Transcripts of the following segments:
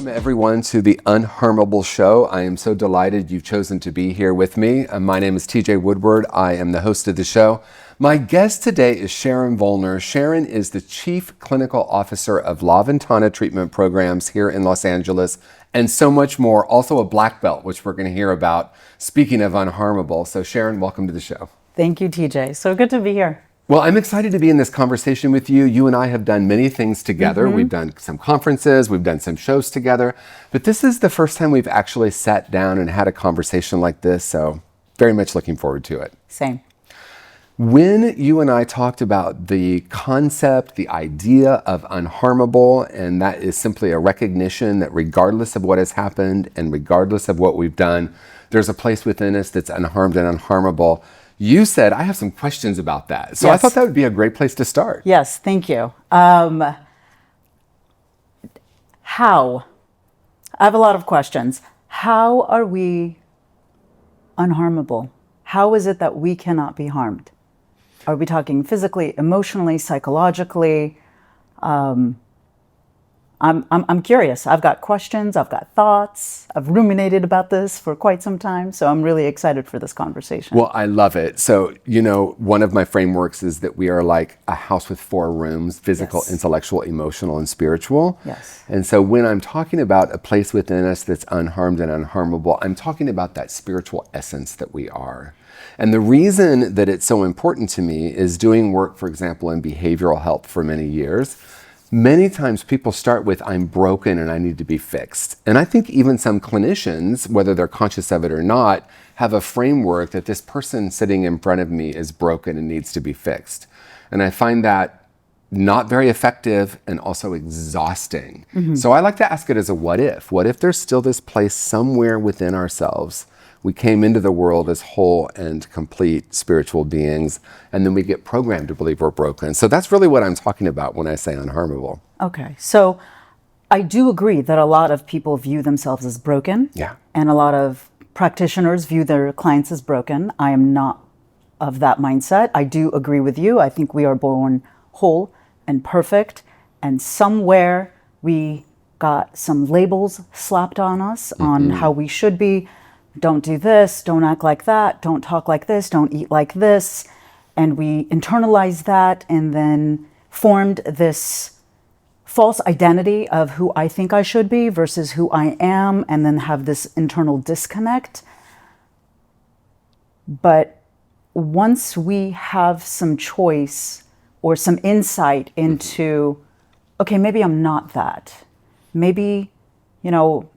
Welcome everyone to the Unharmable show. I am so delighted you've chosen to be here with me. My name is TJ Woodward. I am the host of the show. My guest today is Sharon Volner. Sharon is the Chief Clinical Officer of La Ventana Treatment Programs here in Los Angeles, and so much more. Also a black belt, which we're going to hear about. Speaking of Unharmable. So Sharon, welcome to the show. Thank you, TJ. So good to be here. Well, I'm excited to be in this conversation with you. You and I have done many things together. We've done some conferences, we've done some shows together, but this is the first time we've actually sat down and had a conversation like this, so very much looking forward to it. Same. When you and I talked about the concept, the idea of unharmable, and that is simply a recognition that regardless of what has happened and regardless of what we've done, there's a place within us that's unharmed and unharmable. You said, I have some questions about that. So yes. I thought that would be a great place to start. Yes, thank you. How? I have a lot of questions. How are we unharmable? How is it that we cannot be harmed? Are we talking physically, emotionally, psychologically? I'm curious. I've got questions, I've got thoughts. I've ruminated about this for quite some time, so I'm really excited for this conversation. Well, I love it. So, you know, one of my frameworks is that we are like a house with 4 rooms: physical, yes, intellectual, emotional, and spiritual. Yes. And so when I'm talking about a place within us that's unharmed and unharmable, I'm talking about that spiritual essence that we are. And the reason that it's so important to me is doing work, for example, in behavioral health for many years. Many times people start with, I'm broken and I need to be fixed. And I think even some clinicians, whether they're conscious of it or not, have a framework that this person sitting in front of me is broken and needs to be fixed. And I find that not very effective and also exhausting. So I like to ask it as a what if. What if there's still this place somewhere within ourselves? We came into the world as whole and complete spiritual beings, and then we get programmed to believe we're broken. So that's really what I'm talking about when I say unharmable. Okay, so I do agree that a lot of people view themselves as broken. Yeah. And a lot of practitioners view their clients as broken. I am not of that mindset. I do agree with you. I think we are born whole and perfect, and somewhere we got some labels slapped on us on how we should be. Don't do this, don't act like that, don't talk like this, don't eat like this. And we internalized that and then formed this false identity of who I think I should be versus who I am, and then have this internal disconnect. But once we have some choice or some insight into, okay, maybe I'm not that. Maybe, you know,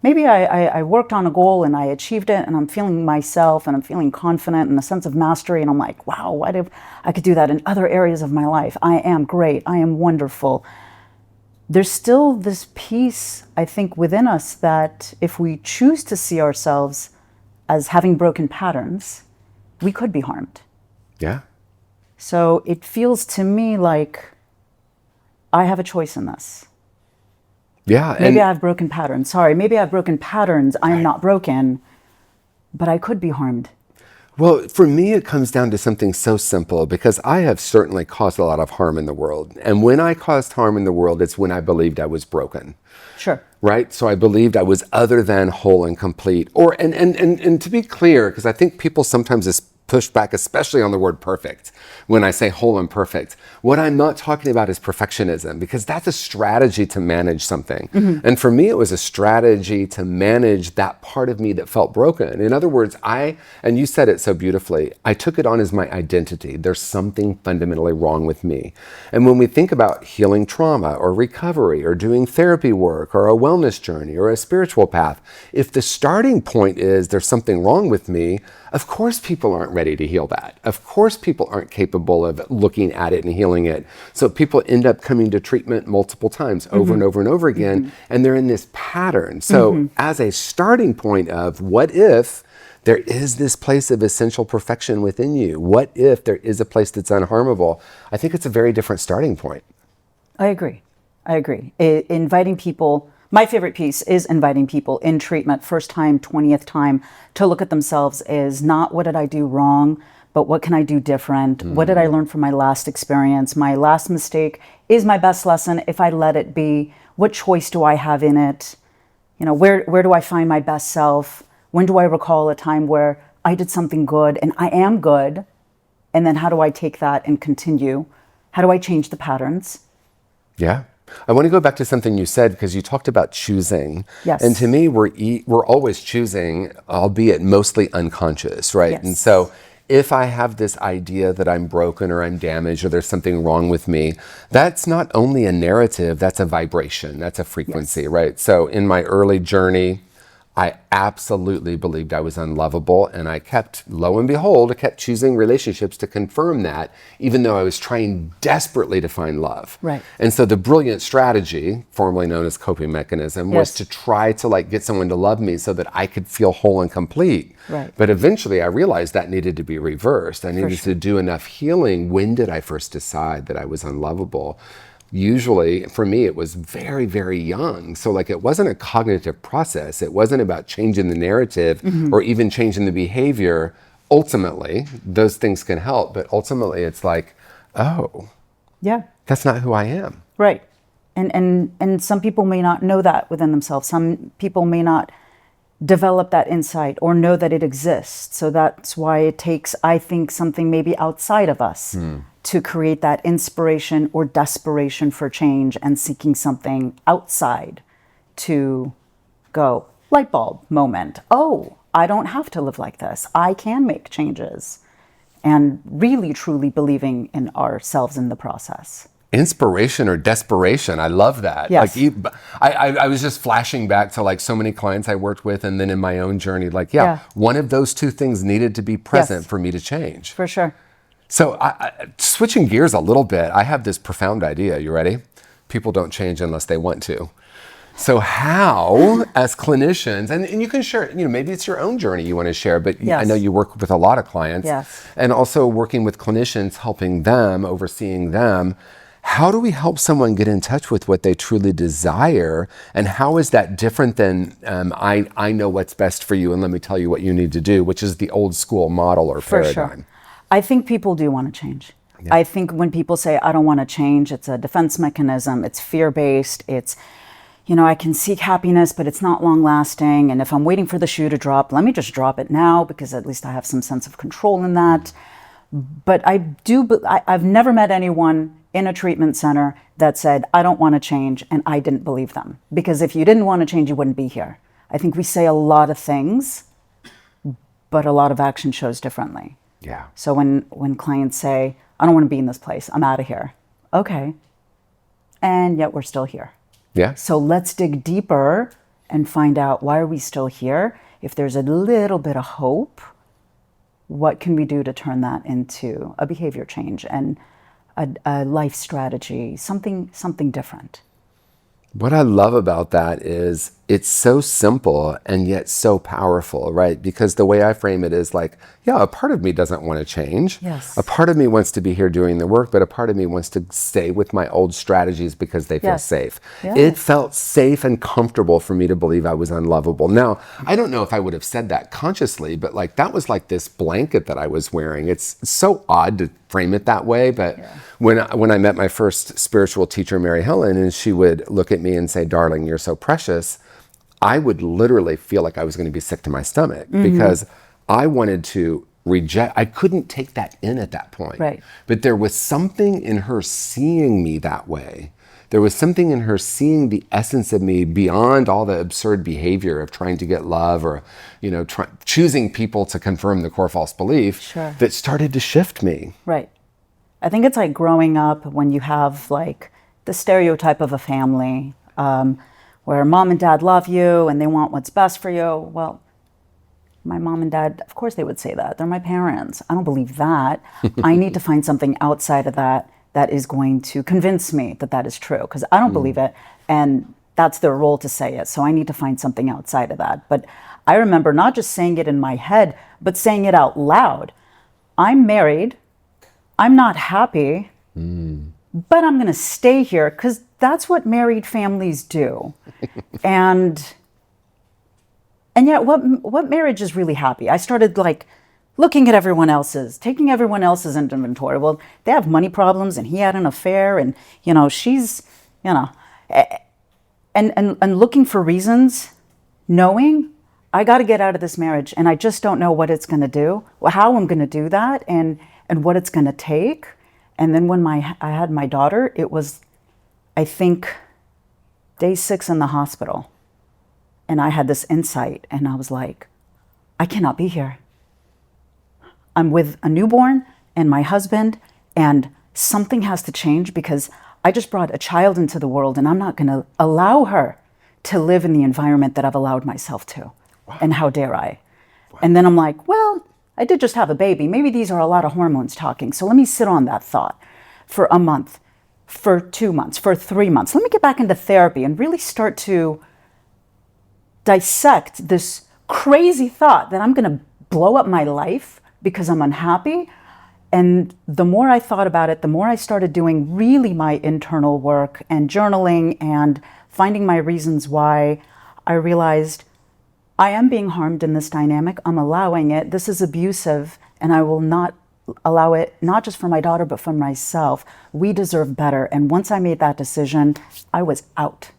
maybe I worked on a goal and I achieved it and I'm feeling myself and I'm feeling confident and a sense of mastery, and I'm like, wow, what if I could do that in other areas of my life? I am great. I am wonderful. There's still this piece, I think, within us that if we choose to see ourselves as having broken patterns, we could be harmed. Yeah. So it feels to me like I have a choice in this. Yeah. Maybe I have broken patterns. Sorry, maybe I have broken patterns. I am not broken, but I could be harmed. Well, for me, it comes down to something so simple, because I have certainly caused a lot of harm in the world. And when I caused harm in the world, it's when I believed I was broken. Sure. Right? So I believed I was other than whole and complete. Or and to be clear, because I think people sometimes just push back, especially on the word perfect, when I say whole and perfect. What I'm not talking about is perfectionism, because that's a strategy to manage something. And for me, it was a strategy to manage that part of me that felt broken. In other words, and you said it so beautifully, I took it on as my identity. There's something fundamentally wrong with me. And when we think about healing trauma or recovery or doing therapy work or a wellness journey or a spiritual path, if the starting point is there's something wrong with me, of course people aren't ready to heal that. Of course people aren't capable of looking at it and healing it. So people end up coming to treatment multiple times over and over and over again, and they're in this pattern. So as a starting point of what if there is this place of essential perfection within you? What if there is a place that's unharmable? I think it's a very different starting point. I agree. Inviting people, my favorite piece is inviting people in treatment, first time, 20th time, to look at themselves as not what did I do wrong, but what can I do different? What did I learn from my last experience? My last mistake is my best lesson if I let it be. what choice do I have in it? You know, where do I find my best self? When do I recall a time where I did something good and I am good? And then how do I take that and continue? How do I change the patterns? Yeah. I want to go back to something you said, because you talked about choosing. Yes. And to me, we're always choosing, albeit mostly unconscious, right? Yes. And so if I have this idea that I'm broken or I'm damaged or there's something wrong with me, that's not only a narrative, that's a vibration, that's a frequency, Yes. right? So in my early journey, I absolutely believed I was unlovable, and I kept, lo and behold, I kept choosing relationships to confirm that, even though I was trying desperately to find love. Right. And so the brilliant strategy, formerly known as coping mechanism, was Yes. to try to like get someone to love me so that I could feel whole and complete. Right. But eventually I realized that needed to be reversed. I needed sure. to do enough healing. When did I first decide that I was unlovable? Usually for me, it was very, very young. So like, it wasn't a cognitive process. It wasn't about changing the narrative or even changing the behavior. Ultimately, those things can help, but ultimately it's like, oh, Yeah. that's not who I am. Right. And some people may not know that within themselves. Some people may not develop that insight or know that it exists. So that's why it takes, I think, something maybe outside of us to create that inspiration or desperation for change, and seeking something outside to go, light bulb moment. Oh, I don't have to live like this. I can make changes. And really, truly believing in ourselves in the process. Inspiration or desperation. I love that. Yes. Like, I was just flashing back to like so many clients I worked with, and then in my own journey, like, Yeah. one of those two things needed to be present Yes. for me to change. For sure. So switching gears a little bit, I have this profound idea. You ready? People don't change unless they want to. So how, as clinicians, and you can share, maybe it's your own journey you want to share, but Yes. I know you work with a lot of clients. Yes. And also working with clinicians, helping them, overseeing them. How do we help someone get in touch with what they truly desire? And how is that different than I know what's best for you and let me tell you what you need to do, which is the old school model or For paradigm? sure. I think people do want to change. Yeah. I think when people say, I don't want to change, it's a defense mechanism, it's fear-based, it's, I can seek happiness, but it's not long lasting. And if I'm waiting for the shoe to drop, let me just drop it now, because at least I have some sense of control in that. But I've never met anyone in a treatment center that said, I don't want to change, and I didn't believe them. Because if you didn't want to change, you wouldn't be here. I think we say a lot of things, but a lot of action shows differently. Yeah. So when clients say, I don't want to be in this place, I'm out of here. Okay. And yet we're still here. Yeah. So let's dig deeper and find out, why are we still here? If there's a little bit of hope, what can we do to turn that into a behavior change and a life strategy, something different? What I love about that is it's so simple and yet so powerful, right? Because the way I frame it is like, yeah, a part of me doesn't want to change. Yes. A part of me wants to be here doing the work, but a part of me wants to stay with my old strategies because they feel Yes. safe. Yes. It felt safe and comfortable for me to believe I was unlovable. Now, I don't know if I would have said that consciously, but like that was like this blanket that I was wearing. It's so odd to frame it that way, but when I met my first spiritual teacher, Mary Helen, and she would look at me and say, darling, you're so precious, I would literally feel like I was going to be sick to my stomach because I wanted to reject. I couldn't take that in at that point. Right. But there was something in her seeing me that way. There was something in her seeing the essence of me beyond all the absurd behavior of trying to get love or, choosing people to confirm the core false belief. Sure. That started to shift me. Right. I think it's like growing up when you have like the stereotype of a family where mom and dad love you and they want what's best for you. Well, my mom and dad, of course they would say that. They're my parents. I don't believe that. I need to find something outside of that is going to convince me that that is true, because I don't believe it. And that's their role to say it. So I need to find something outside of that. But I remember not just saying it in my head, but saying it out loud. I'm married. I'm not happy, but I'm going to stay here because that's what married families do. and yet what marriage is really happy? I started like looking at everyone else's, taking everyone else's inventory. Well, they have money problems and he had an affair and, she's, and looking for reasons, knowing I got to get out of this marriage and I just don't know what it's going to do, how I'm going to do that, and what it's going to take. And then when I had my daughter, it was, I think, day 6 in the hospital. And I had this insight and I was like, I cannot be here. I'm with a newborn and my husband, and something has to change because I just brought a child into the world and I'm not going to allow her to live in the environment that I've allowed myself to. Wow. And how dare I? Wow. And then I'm like, well, I did just have a baby. Maybe these are a lot of hormones talking. So let me sit on that thought for a month, for 2 months, for 3 months. Let me get back into therapy and really start to dissect this crazy thought that I'm going to blow up my life because I'm unhappy. And the more I thought about it, the more I started doing really my internal work and journaling and finding my reasons why, I realized I am being harmed in this dynamic. I'm allowing it. This is abusive, and I will not allow it, not just for my daughter, but for myself. We deserve better. And once I made that decision, I was out.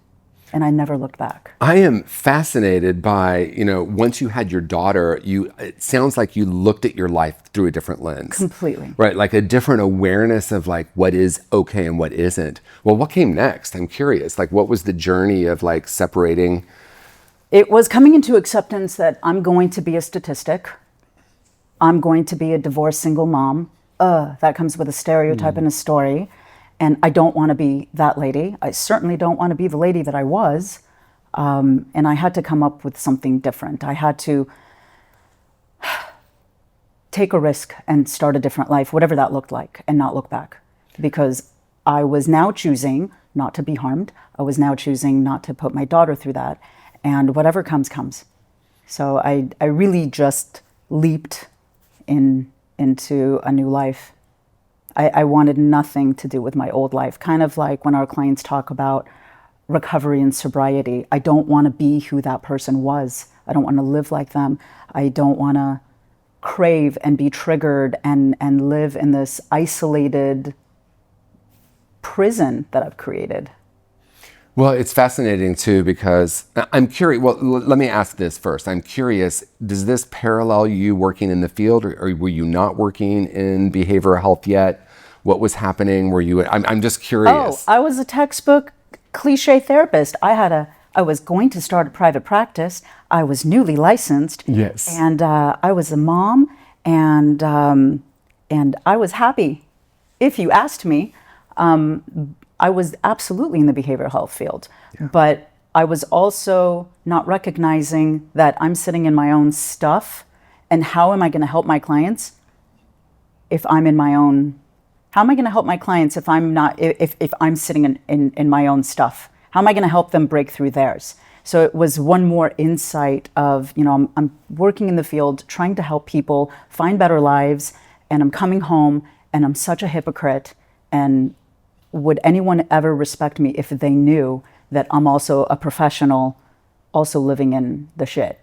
And I never looked back. I am fascinated by, once you had your daughter, it sounds like you looked at your life through a different lens. Completely. Right, like a different awareness of like what is okay and what isn't. Well, what came next? I'm curious. Like, what was the journey of like separating? It was coming into acceptance that I'm going to be a statistic. I'm going to be a divorced single mom. That comes with a stereotype and a story. And I don't want to be that lady. I certainly don't want to be the lady that I was. And I had to come up with something different. I had to take a risk and start a different life, whatever that looked like, and not look back. Because I was now choosing not to be harmed. I was now choosing not to put my daughter through that. And whatever comes, comes. So I really just leaped into a new life. I wanted nothing to do with my old life. Kind of like when our clients talk about recovery and sobriety. I don't want to be who that person was. I don't want to live like them. I don't want to crave and be triggered and live in this isolated prison that I've created. Well, it's fascinating too, because I'm curious. Well, let me ask this first. I'm curious, does this parallel you working in the field, or were you not working in behavioral health yet? What was happening? I'm just curious. Oh, I was a textbook cliche therapist. I was going to start a private practice. I was newly licensed. Yes. And I was a mom, and I was happy. If you asked me, I was absolutely in the behavioral health field, but I was also not recognizing that I'm sitting in my own stuff, and how am I going to help my clients if I'm in my own? How am I going to help my clients if I'm not? If I'm sitting in my own stuff? How am I going to help them break through theirs? So it was one more insight of, I'm working in the field, trying to help people find better lives, and I'm coming home and I'm such a hypocrite. And would anyone ever respect me if they knew that I'm also a professional, also living in the shit?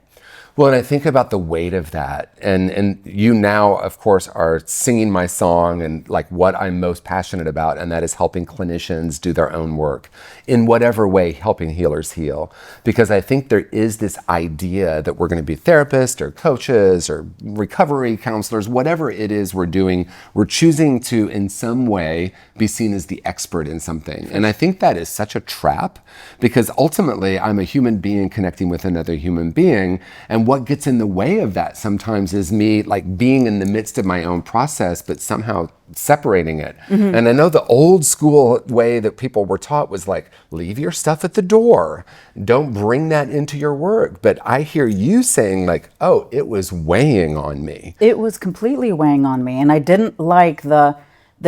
Well, and I think about the weight of that, and you now, of course, are singing my song and like what I'm most passionate about, and that is helping clinicians do their own work in whatever way, helping healers heal. Because I think there is this idea that we're going to be therapists or coaches or recovery counselors, whatever it is we're doing, we're choosing to, in some way, be seen as the expert in something. And I think that is such a trap, because ultimately I'm a human being connecting with another human being, and what gets in the way of that sometimes is me like being in the midst of my own process, but somehow separating it. Mm-hmm. And I know the old school way that people were taught was like, leave your stuff at the door. Don't bring that into your work. But I hear you saying like, oh, it was weighing on me. It was completely weighing on me. And I didn't like the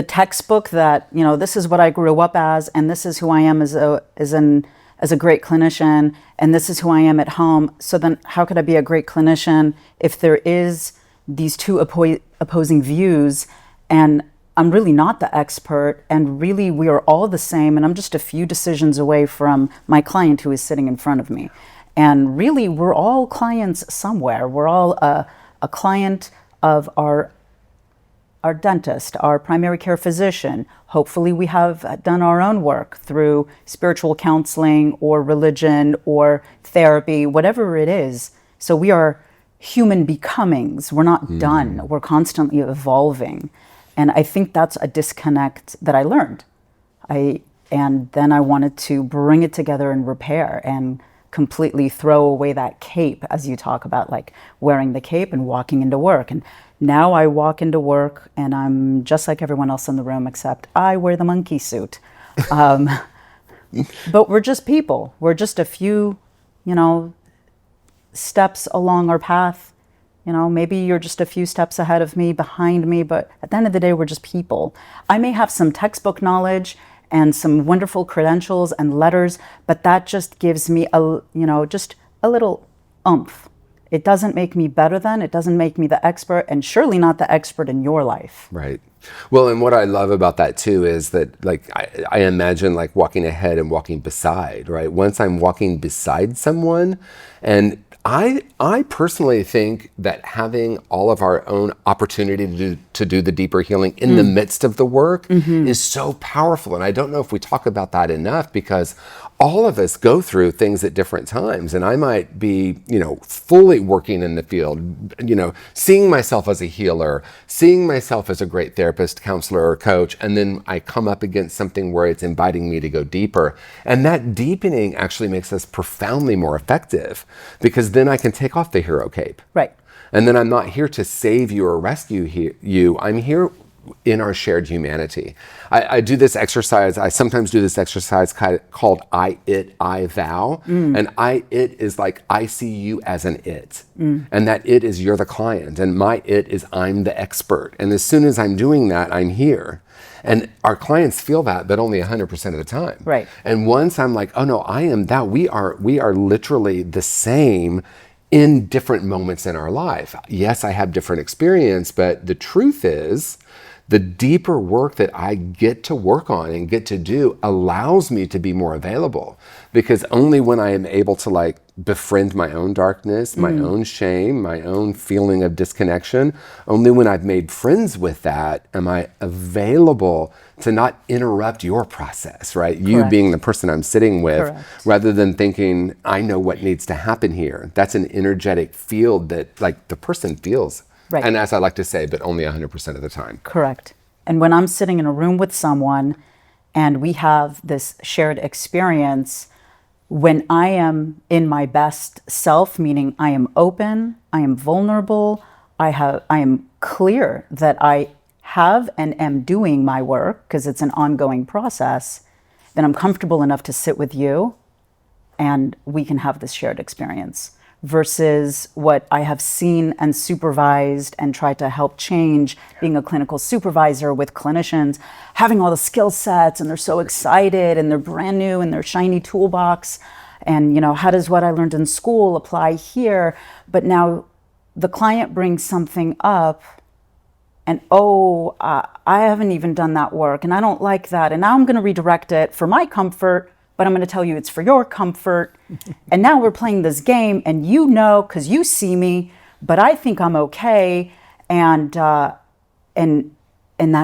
textbook that, this is what I grew up as, and this is who I am as a great clinician, and this is who I am at home. So then how could I be a great clinician if there is these two opposing views, and I'm really not the expert, and really we are all the same, and I'm just a few decisions away from my client who is sitting in front of me. And really we're all clients somewhere. We're all a client of our our dentist, our primary care physician. Hopefully we have done our own work through spiritual counseling or religion or therapy, whatever it is. So we are human becomings. We're not done. We're constantly evolving. And I think that's a disconnect that I learned. And then I wanted to bring it together and repair and completely throw away that cape, as you talk about, like wearing the cape and walking into work. And now I walk into work and I'm just like everyone else in the room, except I wear the monkey suit. But we're just people. We're just a few, steps along our path. Maybe you're just a few steps ahead of me, behind me, but at the end of the day, we're just people. I may have some textbook knowledge and some wonderful credentials and letters, but that just gives me just a little oomph. It doesn't make me better than, it doesn't make me the expert, and surely not the expert in your life. Right. Well, and what I love about that too is that, like, I imagine like walking ahead and walking beside, right? Once I'm walking beside someone, and I personally think that having all of our own opportunity to do the deeper healing in the midst of the work is so powerful. And I don't know if we talk about that enough, because all of us go through things at different times. And I might be, fully working in the field, seeing myself as a healer, seeing myself as a great therapist, counselor, or coach. And then I come up against something where it's inviting me to go deeper. And that deepening actually makes us profoundly more effective, because then I can take off the hero cape. Right. And then I'm not here to save you or rescue you. I'm here in our shared humanity. I do this exercise. I sometimes do this exercise called I, it, I, thou. And I, it is like I see you as an it. And that it is you're the client. And my it is I'm the expert. And as soon as I'm doing that, I'm here. And our clients feel that, but only 100% of the time. Right. And once I'm like, oh no, I am that, we are literally the same in different moments in our life. Yes, I have different experience, but the truth is, the deeper work that I get to work on and get to do allows me to be more available, because only when I am able to like befriend my own darkness, my own shame, my own feeling of disconnection, only when I've made friends with that am I available to not interrupt your process, right? You Correct. being the person I'm sitting with, Correct. rather than thinking, I know what needs to happen here. That's an energetic field that like the person feels. Right. And as I like to say, but only 100% of the time. Correct. And when I'm sitting in a room with someone and we have this shared experience, when I am in my best self, meaning I am open, I am vulnerable, I am clear that I have and am doing my work, because it's an ongoing process, then I'm comfortable enough to sit with you and we can have this shared experience. Versus what I have seen and supervised and tried to help change, being a clinical supervisor with clinicians, having all the skill sets, and they're so excited and they're brand new in their shiny toolbox. And, how does what I learned in school apply here? But now the client brings something up and, I haven't even done that work and I don't like that. And now I'm going to redirect it for my comfort, but I'm going to tell you it's for your comfort. And now we're playing this game, and because you see me, but I think I'm okay, and that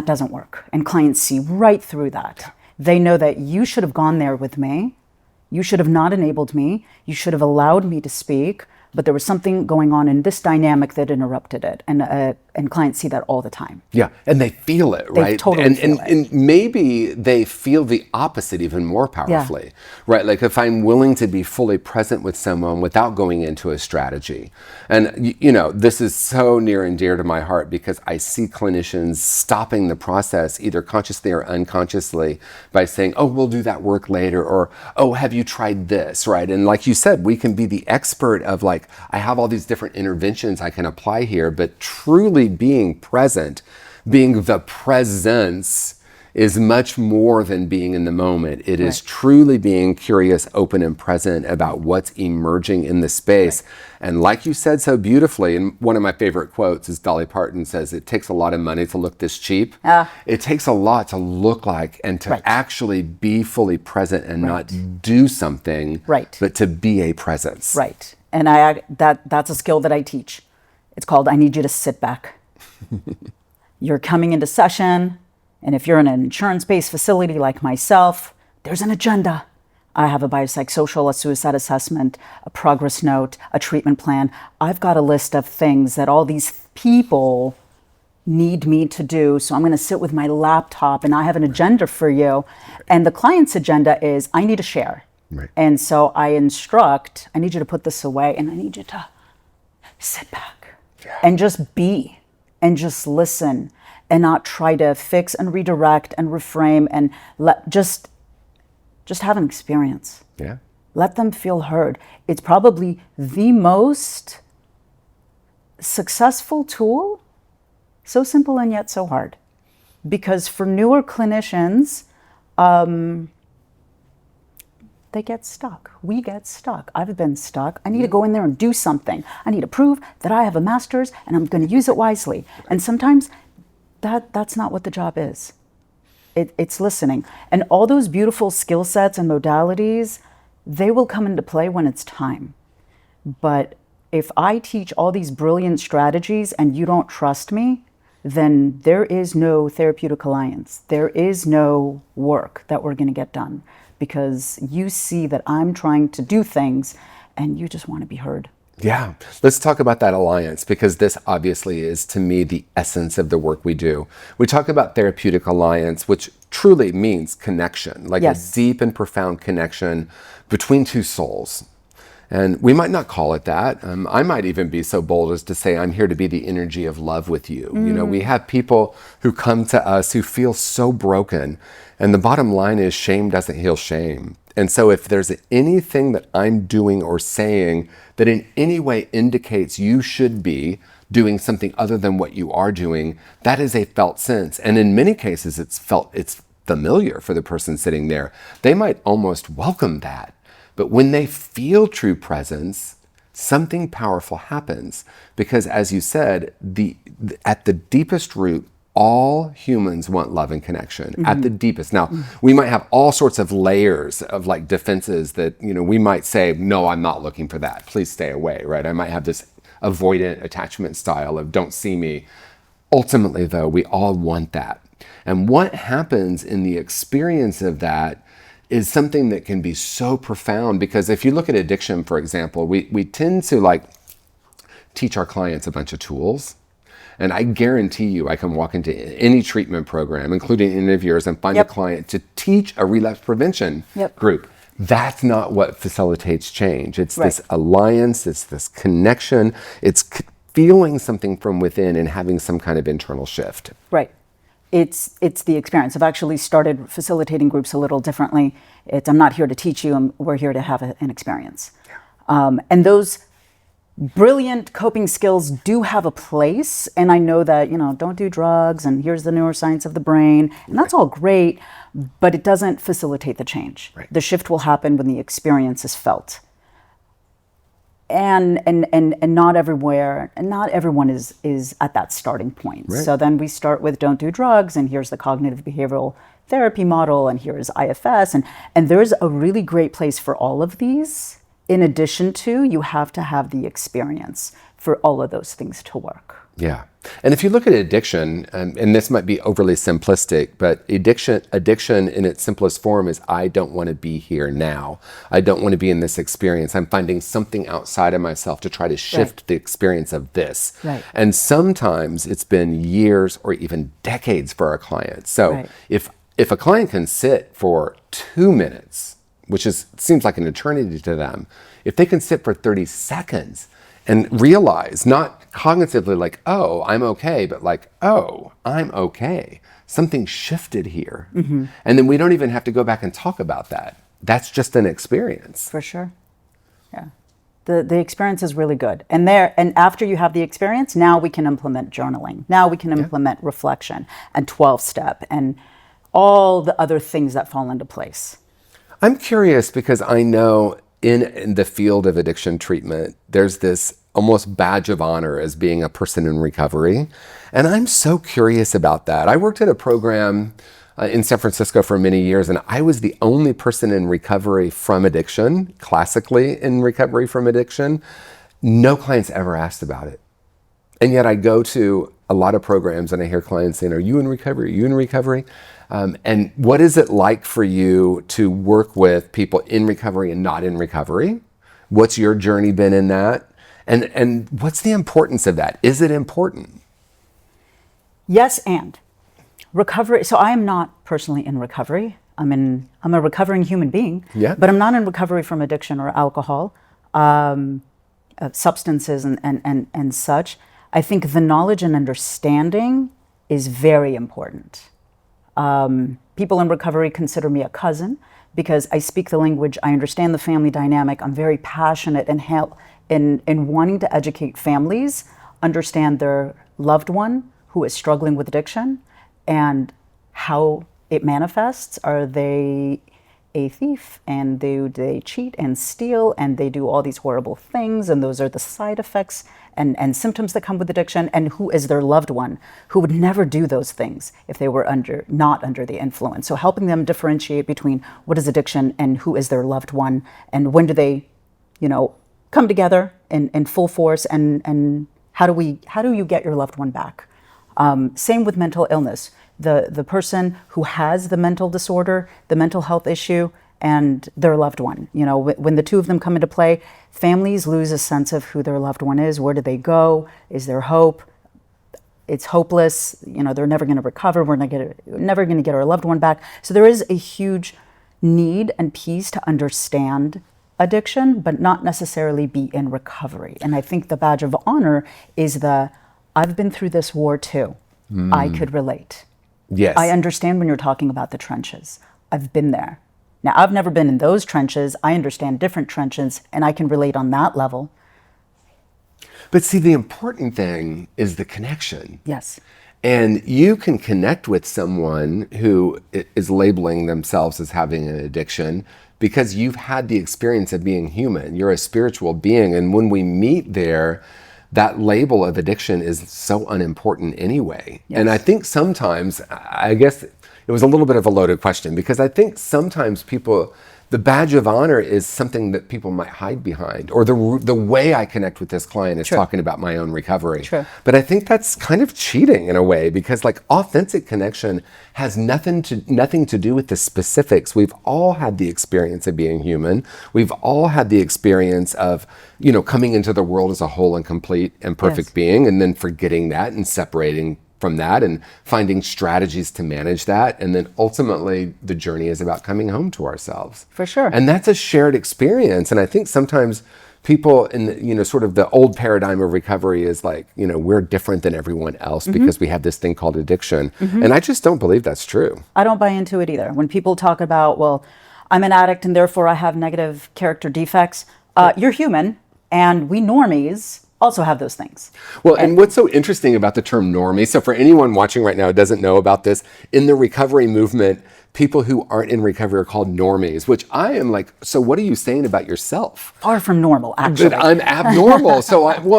doesn't work. And clients see right through that. They know that you should have gone there with me. You should have not enabled me. You should have allowed me to speak. But there was something going on in this dynamic that interrupted it. And clients see that all the time. Yeah, and they feel it, right? They totally feel it. And maybe they feel the opposite even more powerfully, right? Like if I'm willing to be fully present with someone without going into a strategy. And, this is so near and dear to my heart, because I see clinicians stopping the process, either consciously or unconsciously, by saying, oh, we'll do that work later, or, oh, have you tried this, right? And like you said, we can be the expert of like, I have all these different interventions I can apply here, but truly being present, being the presence, is much more than being in the moment. It is truly being curious, open, and present about what's emerging in the space. And like you said so beautifully, and one of my favorite quotes is Dolly Parton says, it takes a lot of money to look this cheap. It takes a lot to look like and to actually be fully present and not do something, but to be a presence. Right. And that's a skill that I teach. It's called, I need you to sit back. You're coming into session, and if you're in an insurance-based facility like myself, there's an agenda. I have a biopsychosocial, a suicide assessment, a progress note, a treatment plan. I've got a list of things that all these people need me to do. So I'm going to sit with my laptop and I have an agenda for you. And the client's agenda is, I need to share. Right. And so I instruct, I need you to put this away and I need you to sit back and just be and just listen and not try to fix and redirect and reframe and just have an experience. Yeah. Let them feel heard. It's probably the most successful tool. So simple and yet so hard. Because for newer clinicians, they get stuck. We get stuck. I've been stuck. I need to go in there and do something. I need to prove that I have a master's and I'm going to use it wisely. And sometimes that's not what the job is. It's listening. And all those beautiful skill sets and modalities, they will come into play when it's time. But if I teach all these brilliant strategies and you don't trust me, then there is no therapeutic alliance. There is no work that we're going to get done because you see that I'm trying to do things and you just want to be heard. Yeah, let's talk about that alliance because this obviously is, to me, the essence of the work we do. We talk about therapeutic alliance, which truly means connection, like a deep and profound connection between two souls. And we might not call it that. I might even be so bold as to say, I'm here to be the energy of love with you. You know, we have people who come to us who feel so broken. And the bottom line is shame doesn't heal shame. And so if there's anything that I'm doing or saying that in any way indicates you should be doing something other than what you are doing, that is a felt sense. And in many cases, it's familiar for the person sitting there. They might almost welcome that. But when they feel true presence, something powerful happens. Because as you said, at the deepest root, all humans want love and connection at the deepest. Now, we might have all sorts of layers of like defenses that, you know, we might say, no, I'm not looking for that. Please stay away, right? I might have this avoidant attachment style of don't see me. Ultimately, though, we all want that. And what happens in the experience of that is something that can be so profound, because if you look at addiction, for example, we tend to like teach our clients a bunch of tools. And I guarantee you, I can walk into any treatment program, including any of yours, and find a client to teach a relapse prevention group. That's not what facilitates change. It's this alliance, it's this connection, it's feeling something from within and having some kind of internal shift. Right. It's the experience. I've actually started facilitating groups a little differently. I'm not here to teach you, we're here to have an experience. And those brilliant coping skills do have a place. And I know that, you know, don't do drugs and here's the neuroscience of the brain. And that's all great, but it doesn't facilitate the change. Right. The shift will happen when the experience is felt. And not everywhere, and not everyone is at that starting point. Right. So then we start with don't do drugs, and here's the cognitive behavioral therapy model, and here's IFS, and there's a really great place for all of these. In addition to, you have to have the experience for all of those things to work. Yeah. And if you look at addiction, and this might be overly simplistic, but addiction in its simplest form is I don't want to be here now. I don't want to be in this experience. I'm finding something outside of myself to try to shift the experience of this. Right. And sometimes it's been years or even decades for our clients. So if a client can sit for 2 minutes, which seems like an eternity to them, if they can sit for 30 seconds and realize, not cognitively like, oh, I'm okay, but like, oh, I'm okay. Something shifted here. And then we don't even have to go back and talk about that. That's just an experience. For sure. Yeah. The experience is really good. And after you have the experience, now we can implement journaling. Now we can implement reflection and 12-step and all the other things that fall into place. I'm curious because I know in the field of addiction treatment, there's this almost badge of honor as being a person in recovery. And I'm so curious about that. I worked at a program in San Francisco for many years, and I was the only person in recovery from addiction, classically in recovery from addiction. No clients ever asked about it. And yet I go to a lot of programs and I hear clients saying, are you in recovery? Are you in recovery? And what is it like for you to work with people in recovery and not in recovery? What's your journey been in that? And what's the importance of that? Is it important? Yes, and recovery. So I am not personally in recovery. I'm a recovering human being, Yeah. but I'm not in recovery from addiction or alcohol, substances and such. I think the knowledge and understanding is very important. People in recovery consider me a cousin because I speak the language, I understand the family dynamic. I'm very passionate in wanting to educate families, understand their loved one who is struggling with addiction and how it manifests. Are they a thief, and they cheat and steal and they do all these horrible things, and those are the side effects and symptoms that come with addiction, and who is their loved one who would never do those things if they were not under the influence. So helping them differentiate between what is addiction and who is their loved one, and when do they, come together in full force, and how do you get your loved one back? Same with mental illness. The person who has the mental disorder, the mental health issue, and their loved one. When the two of them come into play, families lose a sense of who their loved one is. Where do they go? Is there hope? It's hopeless. They're never going to recover. We're never going to get our loved one back. So there is a huge need and piece to understand addiction, but not necessarily be in recovery. And I think the badge of honor is I've been through this war too. I could relate. Yes. I understand when you're talking about the trenches. I've been there. Now, I've never been in those trenches. I understand different trenches, and I can relate on that level. But see, the important thing is the connection. Yes. And you can connect with someone who is labeling themselves as having an addiction because you've had the experience of being human. You're a spiritual being. And when we meet there, that label of addiction is so unimportant anyway. Yes. And I think sometimes, I guess it was a little bit of a loaded question, because I think sometimes the badge of honor is something that people might hide behind, or the way I connect with this client is True. talking about my own recovery. True. But I think that's kind of cheating in a way, because authentic connection has nothing to do with the specifics. We've all had the experience of being human. We've all had the experience of, coming into the world as a whole and complete and perfect Yes. being, and then forgetting that and separating from that and finding strategies to manage that. And then ultimately the journey is about coming home to ourselves. For sure. And that's a shared experience. And I think sometimes people in sort of the old paradigm of recovery is we're different than everyone else because we have this thing called addiction. And I just don't believe that's true. I don't buy into it either. When people talk about, well, I'm an addict and therefore I have negative character defects, you're human, and we normies also have those things. Well, and what's so interesting about the term normie, so for anyone watching right now who doesn't know about this, in the recovery movement, people who aren't in recovery are called normies, which I am so what are you saying about yourself? Far from normal, actually. That I'm abnormal.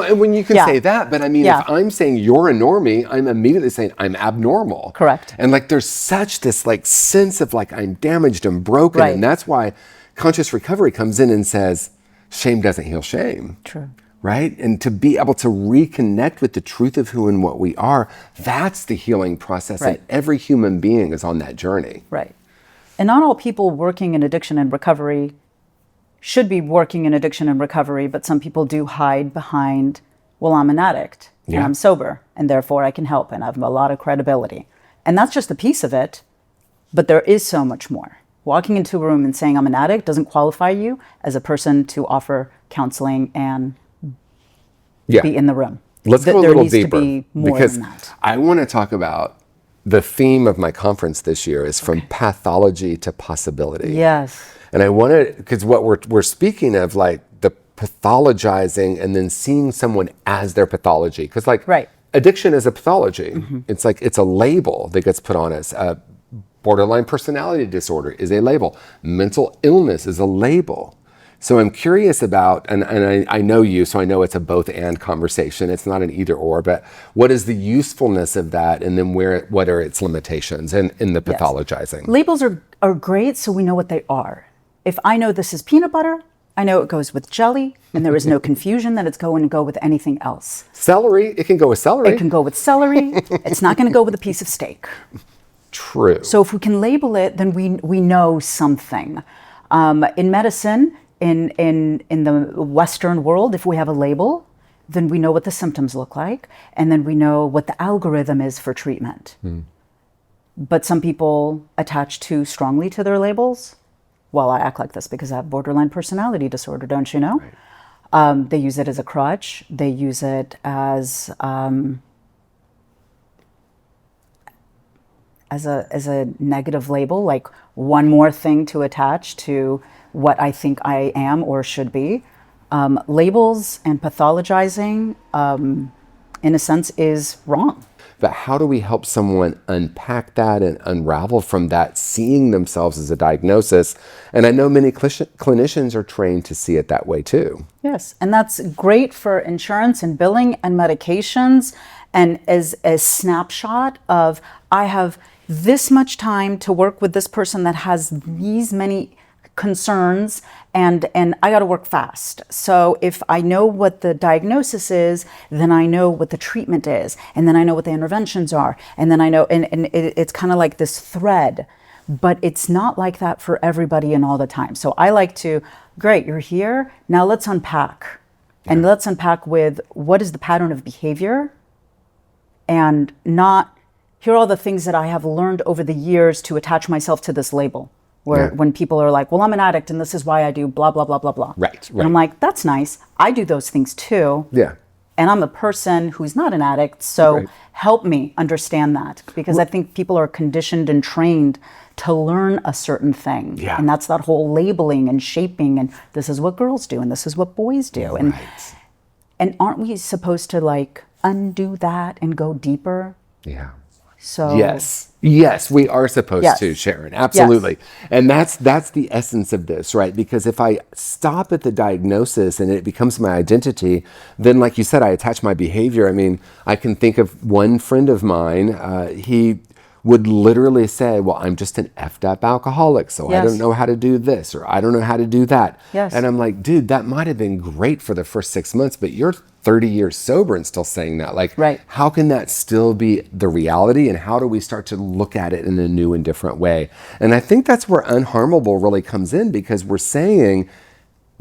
And when you can say that, but I mean, Yeah. if I'm saying you're a normie, I'm immediately saying I'm abnormal. Correct. And there's such this sense of I'm damaged and broken. Right. And that's why conscious recovery comes in and says, shame doesn't heal shame. True. Right? And to be able to reconnect with the truth of who and what we are, that's the healing process. Right. And every human being is on that journey. Right. And not all people working in addiction and recovery should be working in addiction and recovery, but some people do hide behind, well, I'm an addict and Yeah. I'm sober and therefore I can help and I have a lot of credibility. And that's just a piece of it, but there is so much more. Walking into a room and saying I'm an addict doesn't qualify you as a person to offer counseling and be in the room. Let's go a There little needs to deeper, be more because than that. I want to talk about the theme of my conference this year is from pathology to possibility. Yes. And I want to, because what we're speaking of, the pathologizing and then seeing someone as their pathology, because Right. addiction is a pathology. It's it's a label that gets put on us. Borderline personality disorder is a label. Mental illness is a label. So I'm curious about, and I know you, so I know it's a both and conversation. It's not an either or, but what is the usefulness of that? And then what are its limitations in the pathologizing? Labels are great so we know what they are. If I know this is peanut butter, I know it goes with jelly, and there is no confusion that it's going to go with anything else. Celery, it can go with celery. It can go with celery. It's not going to go with a piece of steak. True. So if we can label it, then we know something. In medicine, in the Western world, if we have a label, then we know what the symptoms look like, and then we know what the algorithm is for treatment. But some people attach too strongly to their labels. Well, I act like this because I have borderline personality disorder, don't you know? Right. They use it as a crutch. They use it as a negative label, like one more thing to attach to what I think I am or should be. Labels and pathologizing, in a sense, is wrong. But how do we help someone unpack that and unravel from that, seeing themselves as a diagnosis? And I know many clinicians are trained to see it that way too. Yes, and that's great for insurance and billing and medications, and as a snapshot of, I have this much time to work with this person that has these many concerns, and I got to work fast. So if I know what the diagnosis is, then I know what the treatment is, and then I know what the interventions are, and then I know, and it's kind of like this thread, but it's not like that for everybody and all the time. So I like to, great, you're here, now let's unpack. And let's unpack with what is the pattern of behavior, and not, here are all the things that I have learned over the years to attach myself to this label. Where when people are like, well, I'm an addict and this is why I do blah, blah, blah, blah, blah. Right. And I'm like, that's nice. I do those things too. Yeah. And I'm a person who's not an addict. So help me understand that. Because I think people are conditioned and trained to learn a certain thing. Yeah. And that's that whole labeling and shaping. And this is what girls do. And this is what boys do. And aren't we supposed to like undo that and go deeper? Yeah. So Yes, we are supposed to, Sharon. Absolutely. Yes. And that's the essence of this, right? Because if I stop at the diagnosis and it becomes my identity, then like you said, I attach my behavior. I mean, I can think of one friend of mine, he would literally say, well, I'm just an effed up alcoholic, so I don't know how to do this, or I don't know how to do that. Yes. And I'm like, dude, that might have been great for the first 6 months, but you're 30 years sober and still saying that. Like, how can that still be the reality? And how do we start to look at it in a new and different way? And I think that's where Unharmable really comes in, because we're saying,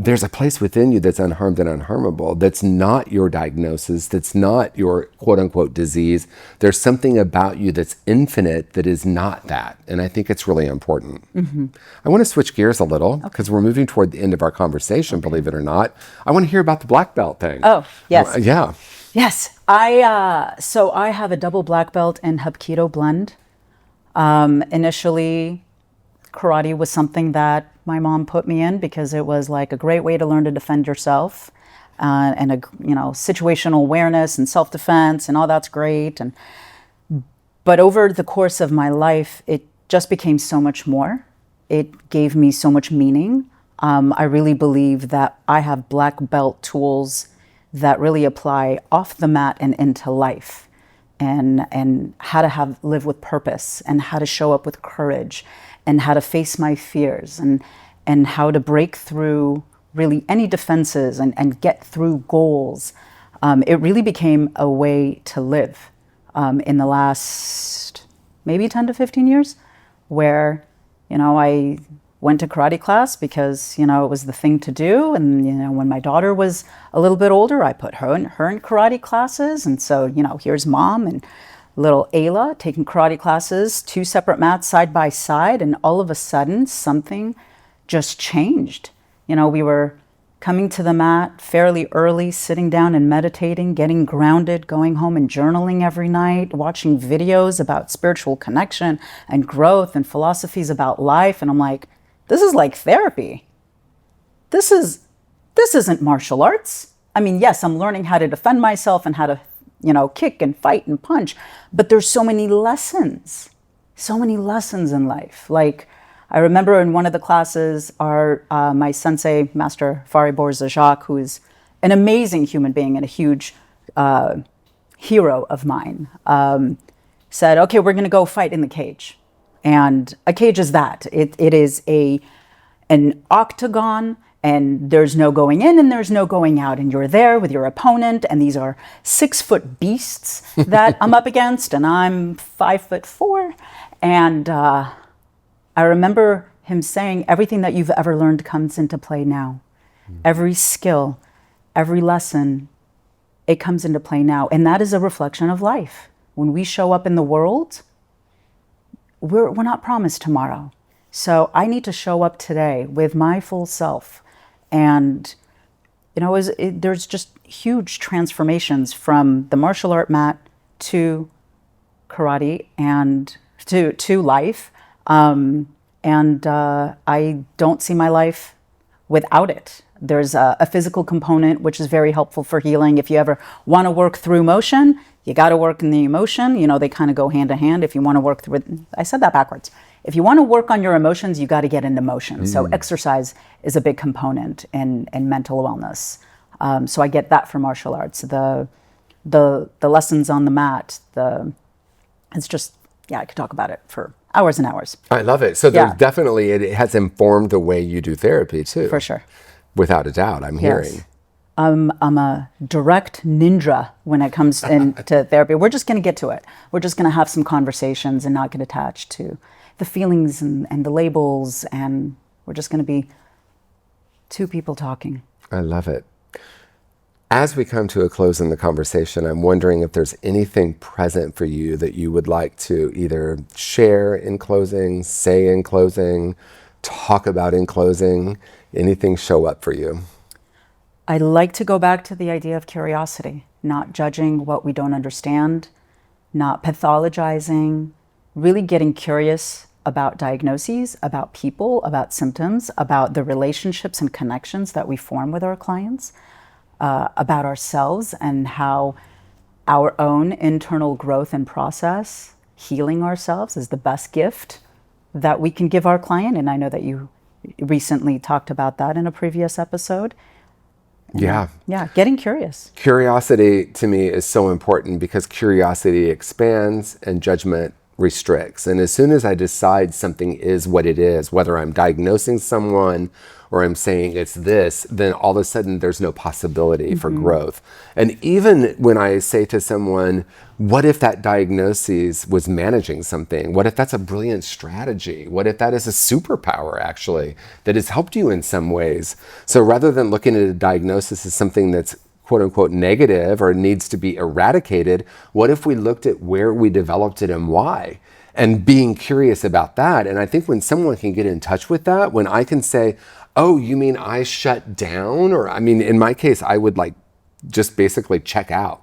there's a place within you that's unharmed and unharmable, that's not your diagnosis, that's not your quote unquote disease. There's something about you that's infinite that is not that. And I think it's really important. I want to switch gears a little because we're moving toward the end of our conversation, believe it or not. I want to hear about the black belt thing. Oh, yes. Yeah. Yes. So I have a double black belt in Hapkido blend. Initially, karate was something that my mom put me in because it was like a great way to learn to defend yourself, and situational awareness and self-defense, and all that's great. But over the course of my life, it just became so much more. It gave me so much meaning. I really believe that I have black belt tools that really apply off the mat and into life, and how to live with purpose, and how to show up with courage, and how to face my fears, and how to break through really any defenses and get through goals. It really became a way to live in the last maybe 10 to 15 years, where, I went to karate class because, it was the thing to do. And, when my daughter was a little bit older, I put her in karate classes. And so, here's mom and little Ayla taking karate classes, 2 separate mats side by side, and all of a sudden something just changed. We were coming to the mat fairly early, sitting down and meditating, getting grounded, going home and journaling every night, watching videos about spiritual connection and growth and philosophies about life. And I'm like, this is like therapy. This isn't martial arts. I mean, yes, I'm learning how to defend myself and how to kick and fight and punch. But there's so many lessons in life. Like, I remember in one of the classes, my sensei, Master Fari Borzajak, who is an amazing human being and a huge hero of mine, said, okay, we're going to go fight in the cage. And a cage is that. It is an octagon And there's no going in and there's no going out. And you're there with your opponent, and these are 6-foot beasts that I'm up against, and I'm 5'4". And I remember him saying, everything that you've ever learned comes into play now. Every skill, every lesson, it comes into play now. And that is a reflection of life. When we show up in the world, we're not promised tomorrow. So I need to show up today with my full self. And, there's just huge transformations from the martial art mat to karate and to life. And I don't see my life without it. There's a physical component, which is very helpful for healing. If you ever want to work through motion, you got to work in the emotion. They kind of go hand in hand. If you want to work through it, I said that backwards. If you want to work on your emotions, you got to get into motion. So exercise is a big component in mental wellness. So I get that from martial arts. The lessons on the mat. It's just, I could talk about it for hours and hours. I love it. So there's definitely, it has informed the way you do therapy too. For sure. Without a doubt, I'm hearing. I'm a direct ninja when it comes into therapy. We're just going to get to it. We're just going to have some conversations and not get attached to the feelings and the labels. And we're just going to be two people talking. I love it. As we come to a close in the conversation, I'm wondering if there's anything present for you that you would like to either share in closing, say in closing, talk about in closing, anything show up for you? I like to go back to the idea of curiosity, not judging what we don't understand, not pathologizing, really getting curious about diagnoses, about people, about symptoms, about the relationships and connections that we form with our clients, about ourselves and how our own internal growth and process, healing ourselves, is the best gift that we can give our client. And I know that you recently talked about that in a previous episode. Yeah, getting curious. Curiosity to me is so important because curiosity expands and judgment restricts. And as soon as I decide something is what it is, whether I'm diagnosing someone or I'm saying it's this, then all of a sudden there's no possibility for growth. And even when I say to someone, what if that diagnosis was managing something? What if that's a brilliant strategy? What if that is a superpower actually that has helped you in some ways? So rather than looking at a diagnosis as something that's quote unquote negative or needs to be eradicated, what if we looked at where we developed it and why? And being curious about that. And I think when someone can get in touch with that, when I can say, oh, you mean I shut down? Or I mean, in my case, I would just basically check out.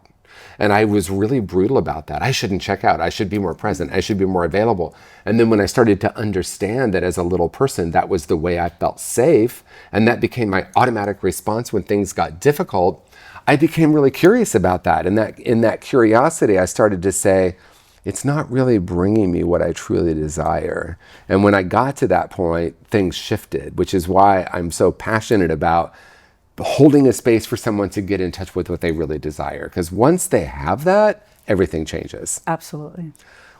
And I was really brutal about that. I shouldn't check out. I should be more present. I should be more available. And then when I started to understand that as a little person, that was the way I felt safe, and that became my automatic response when things got difficult, I became really curious about that. And in that curiosity, I started to say, it's not really bringing me what I truly desire. And when I got to that point, things shifted, which is why I'm so passionate about holding a space for someone to get in touch with what they really desire. Because once they have that, everything changes. Absolutely.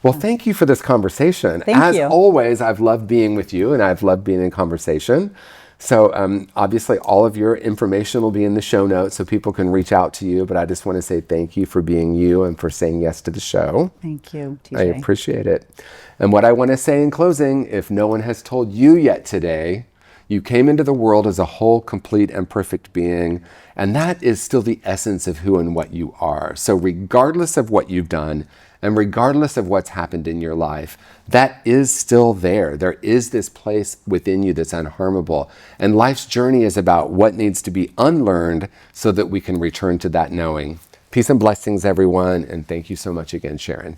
Well, thank you for this conversation. Thank you. As always, I've loved being with you and I've loved being in conversation. So obviously all of your information will be in the show notes so people can reach out to you. But I just want to say thank you for being you and for saying yes to the show. Thank you, TJ. I appreciate it. And what I want to say in closing, if no one has told you yet today, you came into the world as a whole, complete, and perfect being. And that is still the essence of who and what you are. So regardless of what you've done, and regardless of what's happened in your life, that is still there. There is this place within you that's unharmable. And life's journey is about what needs to be unlearned so that we can return to that knowing. Peace and blessings, everyone. And thank you so much again, Sharon.